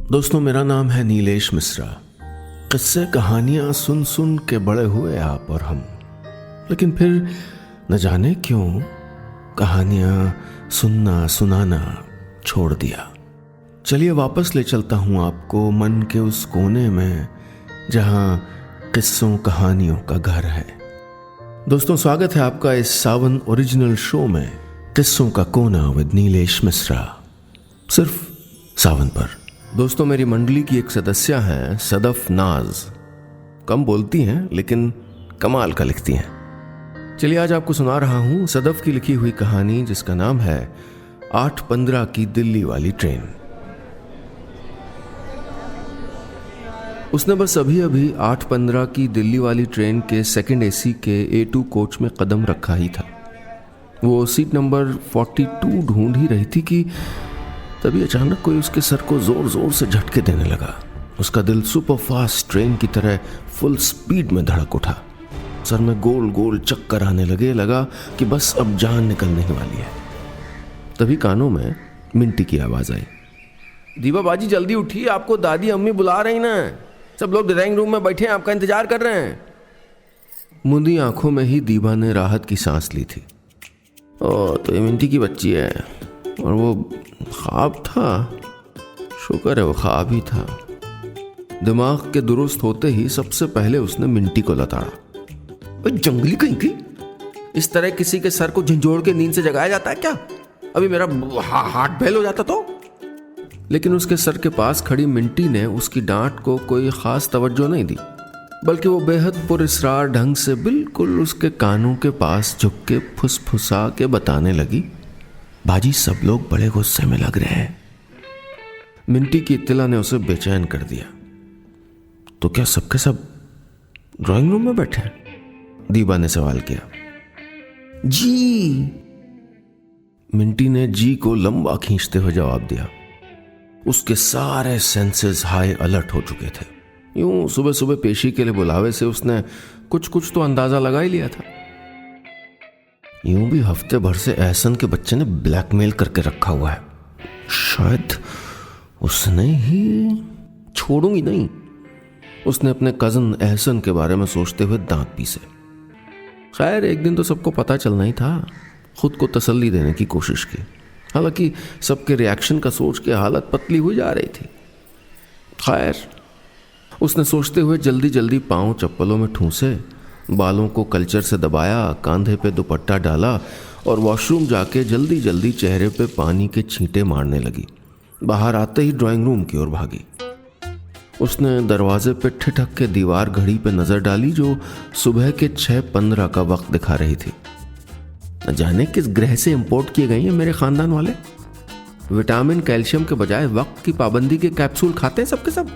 दोस्तों, मेरा नाम है नीलेश मिश्रा। किस्से कहानियां सुन सुन के बड़े हुए आप और हम, लेकिन फिर न जाने क्यों कहानियां सुनना सुनाना छोड़ दिया। चलिए वापस ले चलता हूं आपको मन के उस कोने में जहां किस्सों कहानियों का घर है। दोस्तों, स्वागत है आपका इस सावन ओरिजिनल शो में, किस्सों का कोना विद नीलेश मिश्रा, सिर्फ सावन पर। दोस्तों, मेरी मंडली की एक सदस्य हैं सदफ नाज। कम बोलती हैं लेकिन कमाल का लिखती हैं। चलिए आज आपको सुना रहा हूं सदफ की लिखी हुई कहानी, जिसका नाम है 8:15 की दिल्ली वाली ट्रेन। उसने बस अभी अभी 8:15 की दिल्ली वाली ट्रेन के सेकंड एसी के A2 कोच में कदम रखा ही था। वो सीट नंबर 42 ढूंढ ही रही थी कि तभी अचानक कोई उसके सर को जोर जोर से झटके देने लगा। उसका दिल सुपर फास्ट ट्रेन की तरह फुल स्पीड में धड़क उठा। सर में गोल गोल चक्कर आने लगे। लगा कि बस अब जान निकलने ही वाली है। तभी कानों में मिंटी की आवाज आई, दीवा बाजी जल्दी उठिए, आपको दादी अम्मी बुला रही ना। सब लोग ड्राइंग रूम में बैठे हैं, आपका इंतजार कर रहे हैं। मुंदी आंखों में ही दीवा ने राहत की सांस ली थी। ओ, तो ये मिंटी की बच्ची है, और वो ख्वाब था। शुक्र है वो ख्वाब ही था। दिमाग के दुरुस्त होते ही सबसे पहले उसने मिंटी को लताड़ा। जंगली कहीं की, इस तरह किसी के सर को झंझोड़ के नींद से जगाया जाता है क्या? अभी मेरा हार्ट फेल हो जाता तो। लेकिन उसके सर के पास खड़ी मिंटी ने उसकी डांट को कोई खास तवज्जो नहीं दी, बल्कि वो बेहद पुरस्रार ढंग से बिल्कुल उसके कानों के पास झुक के फुसफुसा के बताने लगी, बाजी सब लोग बड़े गुस्से में लग रहे हैं। मिंटी की इत्तला ने उसे बेचैन कर दिया। तो क्या सबके सब ड्राइंग रूम में बैठे हैं? दीवा ने सवाल किया। जी, मिंटी ने जी को लंबा खींचते हुए जवाब दिया। उसके सारे सेंसेस हाई अलर्ट हो चुके थे। यूं सुबह सुबह पेशी के लिए बुलावे से उसने कुछ तो अंदाजा लगा ही लिया था। यूं भी हफ्ते भर से एहसन के बच्चे ने ब्लैकमेल करके रखा हुआ है। शायद उसने ही, छोड़ूंगी नहीं। उसने अपने कजन एहसन के बारे में सोचते हुए दांत पीसे। खैर, एक दिन तो सबको पता चलना ही था। खुद को तसल्ली देने की कोशिश की, हालांकि सबके रिएक्शन का सोच के हालत पतली हुई जा रही थी। खैर, उसने सोचते हुए जल्दी जल्दी पांव चप्पलों में ठूंसे, बालों को कल्चर से दबाया, कांधे पे दुपट्टा डाला और वॉशरूम जाके जल्दी जल्दी चेहरे पे पानी के छींटे मारने लगी। बाहर आते ही ड्राइंग रूम की ओर भागी। उसने दरवाजे पे ठिठक के दीवार घड़ी पे नजर डाली, जो सुबह के 6:15 का वक्त दिखा रही थी। न जाने किस ग्रह से इंपोर्ट किए गए हैं मेरे खानदान वाले। विटामिन कैल्शियम के बजाय वक्त की पाबंदी के कैप्सूल खाते हैं सबके सब।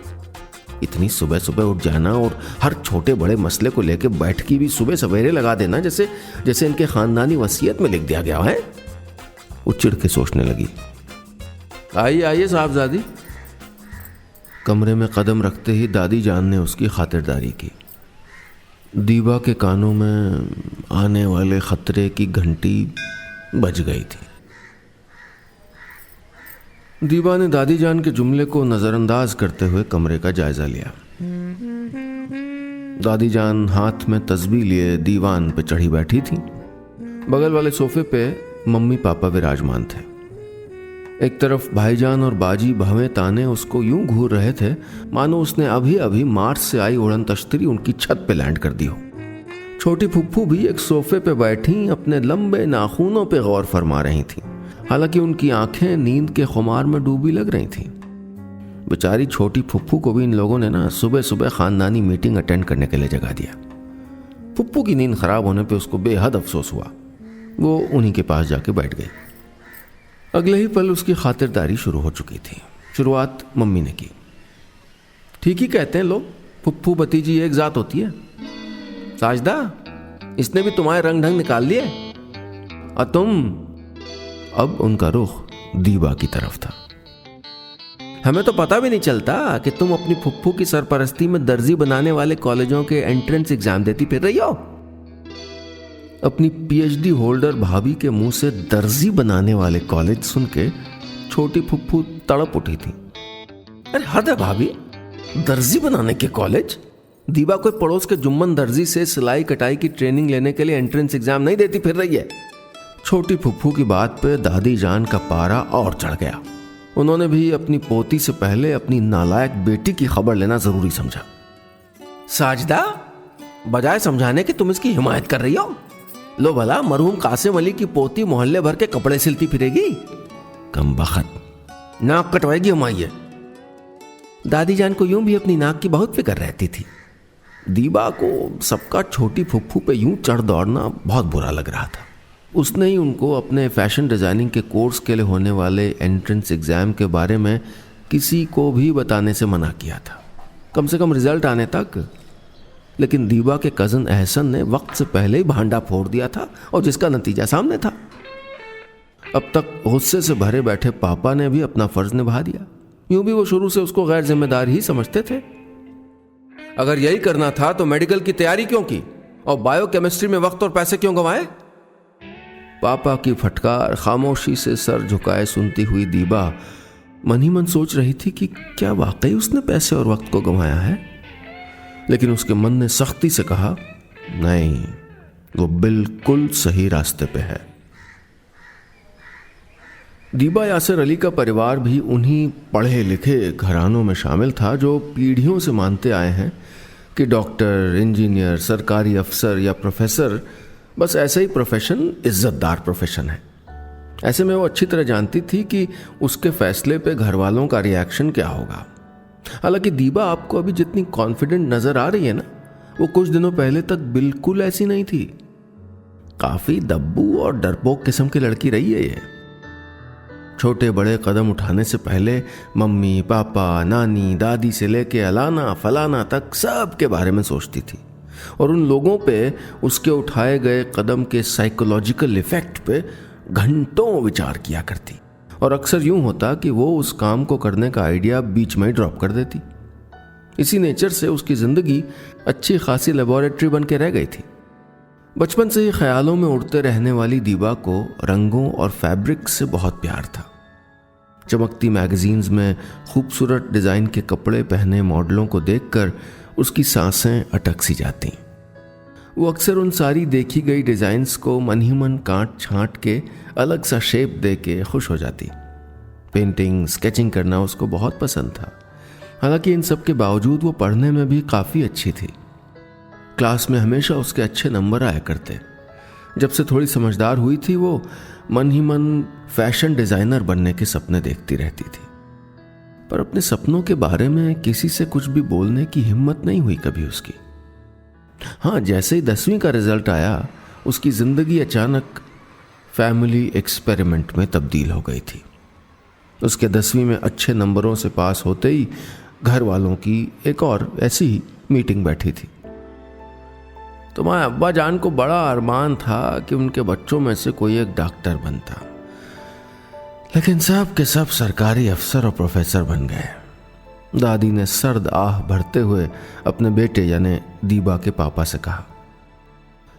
इतनी सुबह सुबह उठ जाना और हर छोटे बड़े मसले को लेकर बैठकी भी सुबह सवेरे लगा देना, जैसे इनके खानदानी वसीयत में लिख दिया गया है। वो चिढ़ के सोचने लगी। आइए आइए साहबजादी। कमरे में कदम रखते ही दादी जान ने उसकी खातिरदारी की। दीवा के कानों में आने वाले खतरे की घंटी बज गई थी। दीवा ने दादी जान के जुमले को नजरअंदाज करते हुए कमरे का जायजा लिया। दादी जान हाथ में तस्बीह लिए दीवान पे चढ़ी बैठी थी। बगल वाले सोफे पे मम्मी पापा विराजमान थे। एक तरफ भाईजान और बाजी भवें ताने उसको यूं घूर रहे थे मानो उसने अभी अभी मार्स से आई उड़न तश्तरी उनकी छत पे लैंड कर दी हो। छोटी फुप्फू भी एक सोफे पे बैठी अपने लंबे नाखूनों पे गौर फरमा रही थी। हालांकि उनकी आंखें नींद के खुमार में डूबी लग रही थीं। बेचारी छोटी फुप्फू को भी इन लोगों ने ना सुबह सुबह खानदानी मीटिंग अटेंड करने के लिए जगा दिया। फुप्फू की नींद खराब होने पे उसको बेहद अफसोस हुआ। वो उन्हीं के पास जाके बैठ गई। अगले ही पल उसकी खातिरदारी शुरू हो चुकी थी। शुरुआत मम्मी ने की। ठीक ही कहते हैं लोग, फुप्फू भतीजी एक जात होती है। साजदा, इसने भी तुम्हारे रंग ढंग निकाल लिए। और तुम, अब उनका रुख दीवा की तरफ था। हमें तो पता भी नहीं चलता कि तुम अपनी फुप्फू की सरपरस्ती में दर्जी बनाने वाले कॉलेजों के एंट्रेंस एग्जाम देती फिर रही हो। अपनी पीएचडी होल्डर भाभी के मुंह से दर्जी बनाने वाले कॉलेज सुन के छोटी फुप्फू तड़प उठी थी। अरे हद है भाभी, दर्जी बनाने के कॉलेज? दीबा कोई पड़ोस के जुम्मन दर्जी से सिलाई कटाई की ट्रेनिंग लेने के लिए एंट्रेंस एग्जाम नहीं देती फिर रही है। छोटी फुफ्फू की बात पे दादी जान का पारा और चढ़ गया। उन्होंने भी अपनी पोती से पहले अपनी नालायक बेटी की खबर लेना जरूरी समझा। साजदा, बजाय समझाने कि तुम इसकी हिमायत कर रही हो, लो भला मरहूम कासिम अली की पोती मोहल्ले भर के कपड़े सिलती फिरेगी, कमबख्त, नाक कटवाएगी हमारी। दादी जान को यूं भी अपनी नाक की बहुत फिक्र रहती थी। दीबा को सबका छोटी फुफ्फू पे यूं चढ़ दौड़ना बहुत बुरा लग रहा था। उसने ही उनको अपने फैशन डिज़ाइनिंग के कोर्स के लिए होने वाले एंट्रेंस एग्ज़ाम के बारे में किसी को भी बताने से मना किया था, कम से कम रिजल्ट आने तक। लेकिन दीबा के कज़न एहसन ने वक्त से पहले ही भांडा फोड़ दिया था और जिसका नतीजा सामने था। अब तक गुस्से से भरे बैठे पापा ने भी अपना फ़र्ज़ निभा दिया। यूं भी वो शुरू से उसको गैर जिम्मेदार ही समझते थे। अगर यही करना था तो मेडिकल की तैयारी क्यों की और बायोकेमिस्ट्री में वक्त और पैसे क्यों गंवाए? पापा की फटकार खामोशी से सर झुकाए सुनती हुई दीबा मन ही मन सोच रही थी कि क्या वाकई उसने पैसे और वक्त को गंवाया है। लेकिन उसके मन ने सख्ती से कहा, नहीं, वो बिल्कुल सही रास्ते पे है। दीबा यासिर अली का परिवार भी उन्हीं पढ़े लिखे घरानों में शामिल था जो पीढ़ियों से मानते आए हैं कि डॉक्टर, इंजीनियर, सरकारी अफसर या प्रोफेसर बस ऐसा ही प्रोफेशन इज्जतदार प्रोफेशन है। ऐसे में वो अच्छी तरह जानती थी कि उसके फैसले पे घर वालों का रिएक्शन क्या होगा। हालांकि दीबा आपको अभी जितनी कॉन्फिडेंट नजर आ रही है ना, वो कुछ दिनों पहले तक बिल्कुल ऐसी नहीं थी। काफी दब्बू और डरपोक किस्म की लड़की रही है ये। छोटे बड़े कदम उठाने से पहले मम्मी, पापा, नानी, दादी से लेके अलाना फलाना तक सब के बारे में सोचती थी और उन लोगों पे उसके उठाए गए कदम के साइकोलॉजिकल इफेक्ट पे घंटों विचार किया करती। और अक्सर यूं होता कि वो उस काम को करने का आइडिया बीच में ड्रॉप कर देती। इसी नेचर से उसकी जिंदगी अच्छी खासी लेबोरेटरी बन के रह गई थी। बचपन से ही ख्यालों में उड़ते रहने वाली दीबा को रंगों और फैब्रिक से बहुत प्यार था। चमकती मैगजीन्स में खूबसूरत डिज़ाइन के कपड़े पहने मॉडलों को देखकर उसकी सांसें अटक सी जाती। वो अक्सर उन सारी देखी गई डिज़ाइंस को मन ही मन काट छांट के अलग सा शेप दे के खुश हो जाती। पेंटिंग, स्केचिंग करना उसको बहुत पसंद था। हालांकि इन सब के बावजूद वो पढ़ने में भी काफ़ी अच्छी थी। क्लास में हमेशा उसके अच्छे नंबर आया करते। जब से थोड़ी समझदार हुई थी वो मन ही मन फैशन डिज़ाइनर बनने के सपने देखती रहती थी, पर अपने सपनों के बारे में किसी से कुछ भी बोलने की हिम्मत नहीं हुई कभी उसकी। हाँ, जैसे ही 10वीं का रिजल्ट आया उसकी ज़िंदगी अचानक फैमिली एक्सपेरिमेंट में तब्दील हो गई थी। उसके 10वीं में अच्छे नंबरों से पास होते ही घर वालों की एक और ऐसी ही मीटिंग बैठी थी। तुम्हारे अब्बा जान को बड़ा अरमान था कि उनके बच्चों में से कोई एक डॉक्टर बनता, लेकिन सब के सब सरकारी अफसर और प्रोफेसर बन गए। दादी ने सर्द आह भरते हुए अपने बेटे यानी दीबा के पापा से कहा।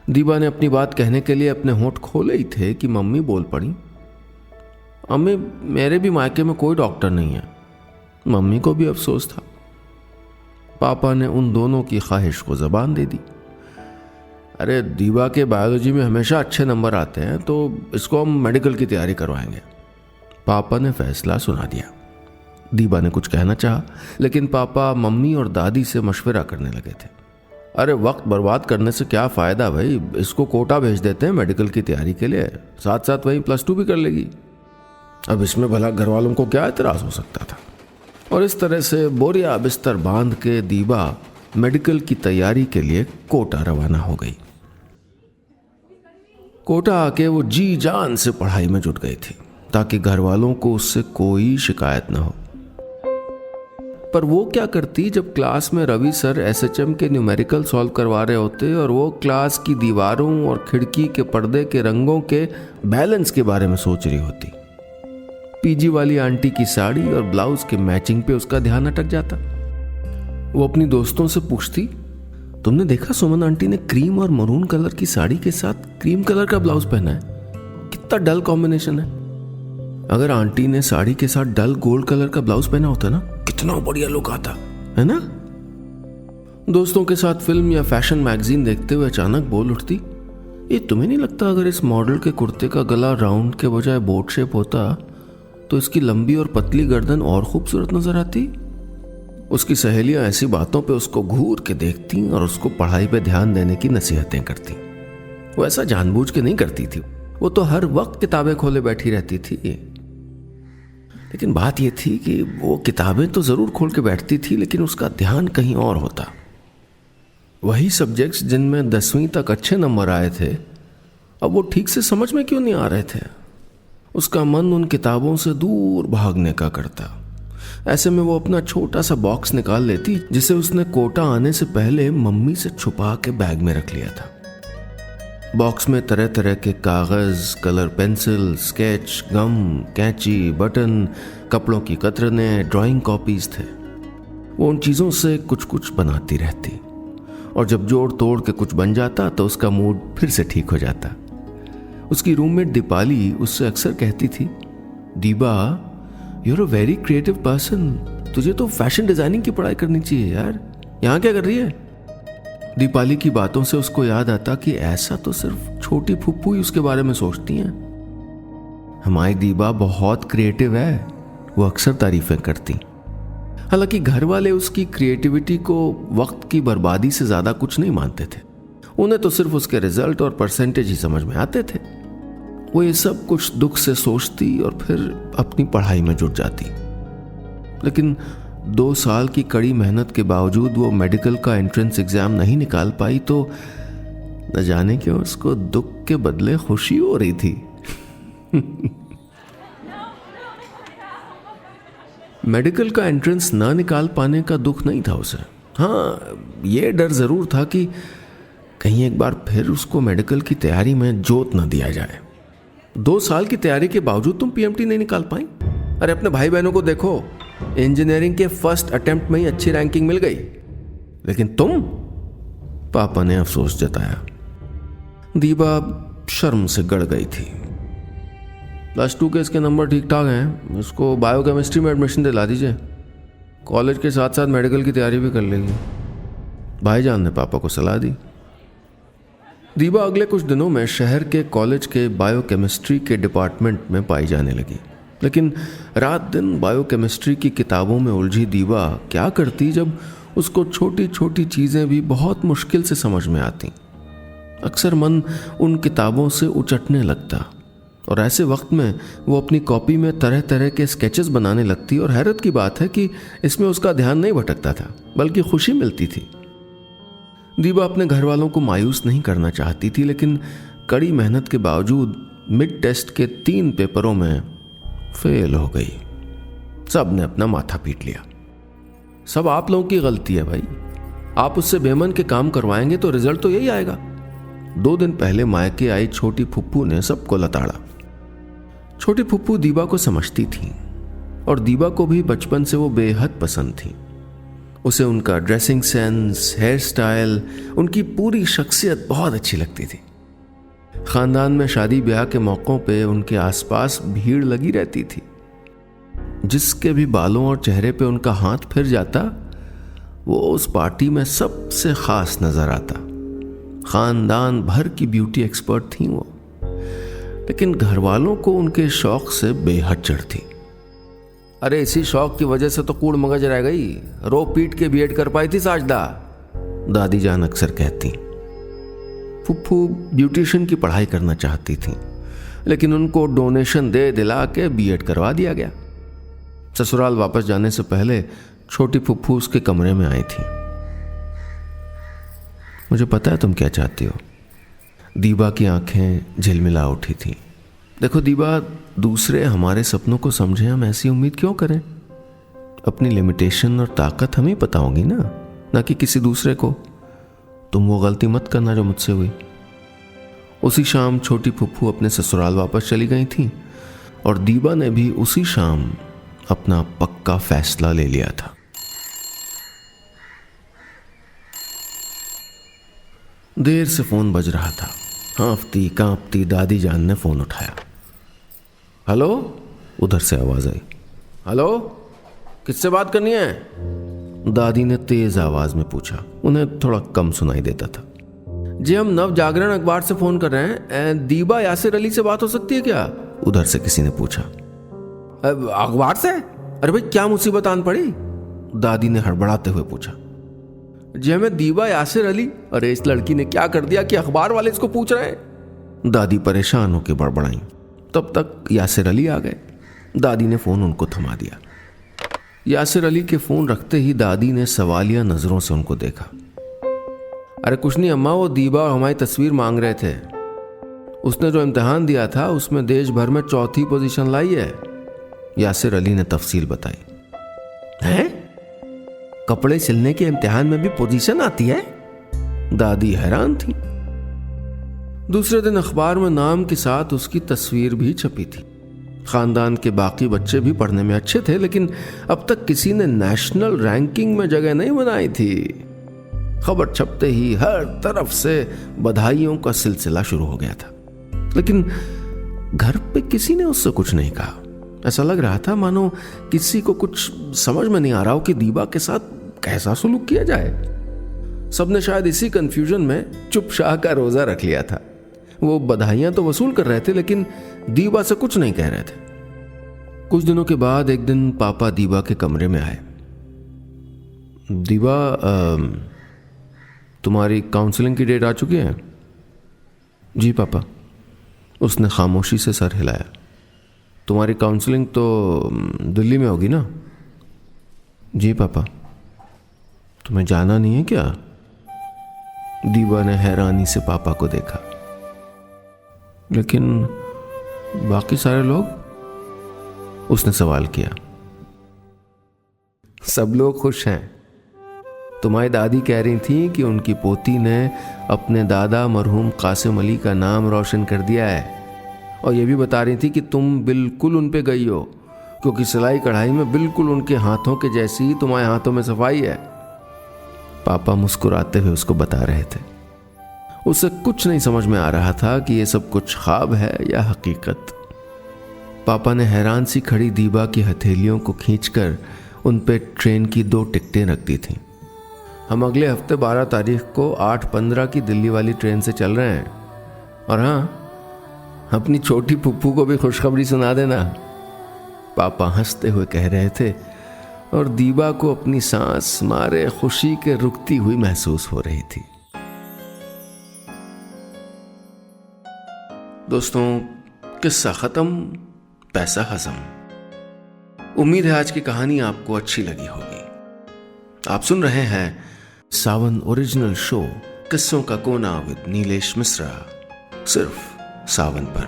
दीबा ने अपनी बात कहने के लिए अपने होंठ खोले ही थे कि मम्मी बोल पड़ी, अम्मी, मेरे भी मायके में कोई डॉक्टर नहीं है। मम्मी को भी अफसोस था। पापा ने उन दोनों की ख्वाहिश को जबान दे दी। अरे, दीबा के बायोलॉजी में हमेशा अच्छे नंबर आते हैं तो इसको हम मेडिकल की तैयारी करवाएंगे। पापा ने फैसला सुना दिया। दीबा ने कुछ कहना चाहा, लेकिन पापा मम्मी और दादी से मशवरा करने लगे थे। अरे, वक्त बर्बाद करने से क्या फ़ायदा भाई, इसको कोटा भेज देते हैं मेडिकल की तैयारी के लिए, साथ साथ वहीं +2 भी कर लेगी। अब इसमें भला घर वालों को क्या एतराज़ हो सकता था। और इस तरह से बोरिया बिस्तर बांध के दीबा मेडिकल की तैयारी के लिए कोटा रवाना हो गई। कोटा आके वो जी जान से पढ़ाई में जुट गई थी ताकि घर वालों को उससे कोई शिकायत न हो। पर वो क्या करती जब क्लास में रवि सर SHM के न्यूमेरिकल सॉल्व करवा रहे होते और वो क्लास की दीवारों और खिड़की के पर्दे के रंगों के बैलेंस के बारे में सोच रही होती। पीजी वाली आंटी की साड़ी और ब्लाउज के मैचिंग पे उसका ध्यान अटक जाता। वो अपनी दोस्तों से पूछती, तुमने देखा सुमन आंटी ने क्रीम और मरून कलर की साड़ी के साथ क्रीम कलर का ब्लाउज पहना है, कितना डल कॉम्बिनेशन है। अगर आंटी ने साड़ी के साथ डल गोल्ड कलर का ब्लाउज पहना होता ना, कितना बढ़िया लुक आता है ना। दोस्तों के साथ फिल्म या फैशन मैगजीन देखते हुए अचानक बोल उठती, ये तुम्हें नहीं लगता अगर इस मॉडल के कुर्ते का गला राउंड के बजाय बोट शेप होता तो इसकी लंबी और पतली गर्दन और खूबसूरत नजर आती। उसकी सहेलियां ऐसी बातों पे उसको घूर के देखती और उसको पढ़ाई पे ध्यान देने की नसीहतें करती। वो ऐसा जानबूझ के नहीं करती थी, वो तो हर वक्त किताबें खोले बैठी रहती थी। लेकिन बात यह थी कि वो किताबें तो जरूर खोल के बैठती थी, लेकिन उसका ध्यान कहीं और होता। वही सब्जेक्ट्स जिनमें 10वीं तक अच्छे नंबर आए थे, अब वो ठीक से समझ में क्यों नहीं आ रहे थे। उसका मन उन किताबों से दूर भागने का करता। ऐसे में वो अपना छोटा सा बॉक्स निकाल लेती जिसे उसने कोटा आने से पहले मम्मी से छुपा के बैग में रख लिया था। बॉक्स में तरह तरह के कागज, कलर पेंसिल, स्केच, गम, कैंची, बटन, कपड़ों की कतरने, ड्राइंग कॉपीज थे। वो उन चीजों से कुछ कुछ बनाती रहती और जब जोड़ तोड़ के कुछ बन जाता तो उसका मूड फिर से ठीक हो जाता। उसकी रूममेट दीपाली उससे अक्सर कहती थी, Deeba you are a very creative person, तुझे तो फैशन डिजाइनिंग की पढ़ाई करनी चाहिए यार, यहाँ क्या कर रही है। दीपाली की बातों से उसको याद आता कि ऐसा तो सिर्फ छोटी फुप्पू ही उसके बारे में सोचती हैं। हमारी दीबा बहुत क्रिएटिव है, वो अक्सर तारीफें करती। हालांकि घर वाले उसकी क्रिएटिविटी को वक्त की बर्बादी से ज्यादा कुछ नहीं मानते थे। उन्हें तो सिर्फ उसके रिजल्ट और परसेंटेज ही समझ में आते थे। वो ये सब कुछ दुख से सोचती और फिर अपनी पढ़ाई में जुट जाती। लेकिन 2 साल की कड़ी मेहनत के बावजूद वो मेडिकल का एंट्रेंस एग्जाम नहीं निकाल पाई तो न जाने क्यों उसको दुख के बदले खुशी हो रही थी। मेडिकल का एंट्रेंस ना निकाल पाने का दुख नहीं था उसे। हाँ, ये डर जरूर था कि कहीं एक बार फिर उसको मेडिकल की तैयारी में जोत न दिया जाए। 2 साल की तैयारी के बावजूद तुम पीएमटी नहीं निकाल पाई। अरे अपने भाई बहनों को देखो, इंजीनियरिंग के फर्स्ट अटेम्प्ट में ही अच्छी रैंकिंग मिल गई, लेकिन तुम। पापा ने अफसोस जताया। दीबा शर्म से गड़ गई थी। +2 के इसके नंबर ठीक ठाक हैं, इसको बायोकेमिस्ट्री में एडमिशन दिला दीजिए, कॉलेज के साथ साथ मेडिकल की तैयारी भी कर लेगी, भाईजान ने पापा को सलाह दी। दीबा अगले कुछ दिनों में शहर के कॉलेज के बायोकेमिस्ट्री के डिपार्टमेंट में पाई जाने लगी। लेकिन रात दिन बायोकेमिस्ट्री की किताबों में उलझी दीबा क्या करती जब उसको छोटी छोटी चीज़ें भी बहुत मुश्किल से समझ में आती। अक्सर मन उन किताबों से उचटने लगता और ऐसे वक्त में वो अपनी कॉपी में तरह तरह के स्केचेस बनाने लगती। और हैरत की बात है कि इसमें उसका ध्यान नहीं भटकता था, बल्कि खुशी मिलती थी। दीबा अपने घर वालों को मायूस नहीं करना चाहती थी, लेकिन कड़ी मेहनत के बावजूद मिड टेस्ट के 3 पेपरों में फेल हो गई। सब ने अपना माथा पीट लिया। सब आप लोगों की गलती है भाई, आप उससे बेमन के काम करवाएंगे तो रिजल्ट तो यही आएगा। 2 दिन पहले मायके आई छोटी फुप्पू ने सबको लताड़ा। छोटी फुप्पू दीबा को समझती थी और दीबा को भी बचपन से वो बेहद पसंद थी। उसे उनका ड्रेसिंग सेंस, हेयर स्टाइल, उनकी पूरी शख्सियत बहुत अच्छी लगती थी। खानदान में शादी ब्याह के मौक़ों पे उनके आसपास भीड़ लगी रहती थी। जिसके भी बालों और चेहरे पे उनका हाथ फिर जाता वो उस पार्टी में सबसे खास नजर आता। खानदान भर की ब्यूटी एक्सपर्ट थी वो, लेकिन घर वालों को उनके शौक से बेहद चढ़ थी। अरे इसी शौक की वजह से तो कूड़ मगज रह गई, रो पीट के बीएड कर पाई थी साजदा, दादी जान अक्सर कहती। फुफ्फू ब्यूटिशियन की पढ़ाई करना चाहती थी, लेकिन उनको डोनेशन दे दिला के बीएड करवा दिया गया। ससुराल वापस जाने से पहले छोटी फुफ्फू उसके कमरे में आई थी। मुझे पता है तुम क्या चाहती हो। दीबा की आंखें झिलमिला उठी थी। देखो दीबा, दूसरे हमारे सपनों को समझे, हम ऐसी उम्मीद क्यों करें। अपनी लिमिटेशन और ताकत हमें पता होगी ना कि किसी दूसरे को। तुम वो गलती मत करना जो मुझसे हुई। उसी शाम छोटी फुफ्फू अपने ससुराल वापस चली गई थी और दीबा ने भी उसी शाम अपना पक्का फैसला ले लिया था। देर से फोन बज रहा था। हाँफती कांपती दादी जान ने फोन उठाया। हेलो, उधर से आवाज आई। हेलो, किससे बात करनी है? दादी ने तेज आवाज में पूछा। उन्हें थोड़ा कम सुनाई देता था। जी हम नव जागरण अखबार से फोन कर रहे हैं, दीबा यासिर अली से बात हो सकती है क्या? उधर से किसी ने पूछा। अखबार से? अरे भाई क्या मुसीबत आन पड़ी? दादी ने हड़बड़ाते हुए पूछा। जी हमें दीबा यासिर अली। अरे इस लड़की ने क्या कर दिया कि अखबार वाले इसको पूछ रहे हैं? दादी परेशान होकर बड़बड़ाई। तब तक यासिर अली आ गए। दादी ने फोन उनको थमा दिया। यासिर अली के फोन रखते ही दादी ने सवालिया नजरों से उनको देखा। अरे कुछ नहीं अम्मा, वो दीबा और हमारी तस्वीर मांग रहे थे। उसने जो इम्तिहान दिया था उसमें देश भर में 4थी पोजीशन लाई है। यासिर अली ने तफसील बताई। हैं? कपड़े सिलने के इम्तिहान में भी पोजीशन आती है? दादी हैरान थी। दूसरे दिन अखबार में नाम के साथ उसकी तस्वीर भी छपी थी। खानदान के बाकी बच्चे भी पढ़ने में अच्छे थे, लेकिन अब तक किसी ने नेशनल रैंकिंग में जगह नहीं बनाई थी। खबर छपते ही हर तरफ से बधाइयों का सिलसिला शुरू हो गया था, लेकिन घर पे किसी ने उससे कुछ नहीं कहा। ऐसा लग रहा था मानो किसी को कुछ समझ में नहीं आ रहा हो कि दीबा के साथ कैसा सुलूक किया जाए। सबने शायद इसी कंफ्यूजन में चुप शाह का रोजा रख लिया था। वो बधाइयां तो वसूल कर रहे थे, लेकिन दीबा से कुछ नहीं कह रहे थे। कुछ दिनों के बाद एक दिन पापा दीबा के कमरे में आए। दीबा, तुम्हारी काउंसलिंग की डेट आ चुकी है? जी पापा। उसने खामोशी से सर हिलाया। तुम्हारी काउंसलिंग तो दिल्ली में होगी ना? जी पापा। तुम्हें जाना नहीं है क्या? दीबा ने हैरानी से पापा को देखा। लेकिन बाकी सारे लोग? उसने सवाल किया। सब लोग खुश हैं। तुम्हारी दादी कह रही थी कि उनकी पोती ने अपने दादा मरहूम कासिम अली का नाम रोशन कर दिया है, और ये भी बता रही थी कि तुम बिल्कुल उन पे गई हो, क्योंकि सिलाई कढ़ाई में बिल्कुल उनके हाथों के जैसी ही तुम्हारे हाथों में सफाई है। पापा मुस्कुराते हुए उसको बता रहे थे। उसे कुछ नहीं समझ में आ रहा था कि ये सब कुछ ख्वाब है या हकीकत। पापा ने हैरान सी खड़ी दीबा की हथेलियों को खींचकर उन पे ट्रेन की 2 टिकटें रख दी थीं। हम अगले हफ्ते 12 तारीख को 8:15 की दिल्ली वाली ट्रेन से चल रहे हैं, और हाँ, अपनी छोटी पुप्पू को भी खुशखबरी सुना देना। पापा हंसते हुए कह रहे थे, और दीबा को अपनी सांस मारे खुशी के रुकती हुई महसूस हो रही थी। दोस्तों, किस्सा खत्म, पैसा हजम। उम्मीद है आज की कहानी आपको अच्छी लगी होगी। आप सुन रहे हैं सावन ओरिजिनल शो किस्सों का कोना विद नीलेश मिश्रा, सिर्फ सावन पर।